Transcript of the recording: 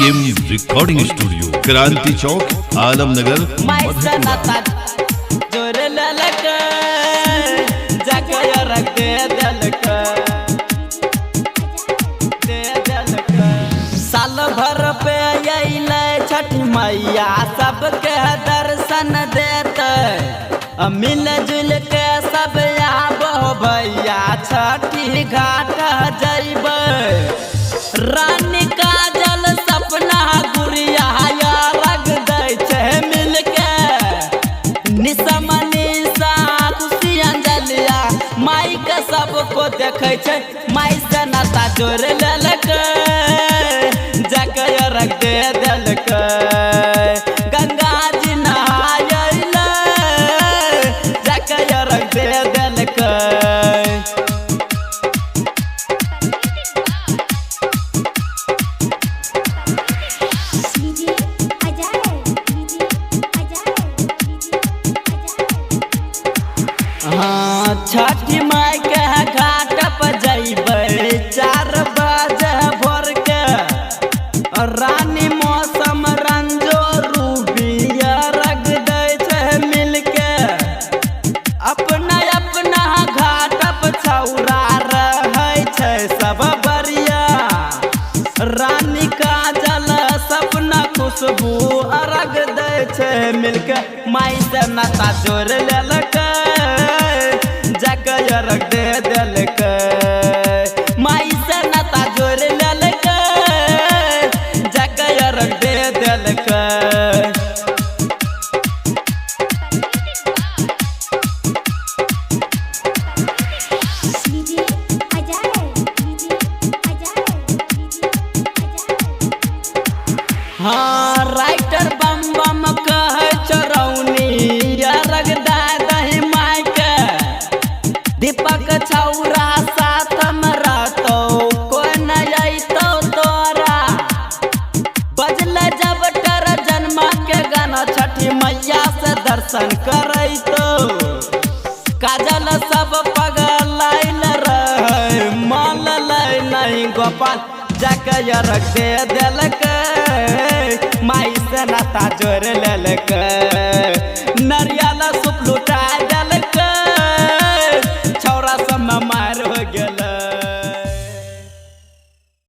M recording studio क्रांति चौक आलमनगर साल भर पे छठ मैया सबके दर्शन देते मिल जुल के सब आबो भैया छठी घाट जैब रानी काजल सपना गुड़िया रग दै छे मिल के निशा निशा खुशी अंजलिया माई के सबको देखे छे माई से नाता जोड़ लेलक जाके रख दे देलक गंगा जी नहायल जाके रख दे देलक छठी माई के घाट पर जइबै 4 बजे भोर के रानी मौसम रंजो रूबिया रग दै छे मिल के अपना अपना घाट पर छौरा रहै छे सब बरिया रानी काजल सपना खुशबू रग दै छे मिल के माई से नाता जोड़ लेलक जाके रख दे देलक माई से नाता जोड़ लेलक जाके रख दे देलक हाँ राइटर बम बम कहे चरौनी रग दे दही माई के दीपक छौरा साथ में रहतो कोई नहीं अइतो तोरा बजल जब टर जन्मा के गाना छठी मैया से दर्शन करैतो काजल सब पगलाइल रहे मान लै नहीं गोपाल जाके रख दे देलक माई से नाता जोड़ लेलक नरिया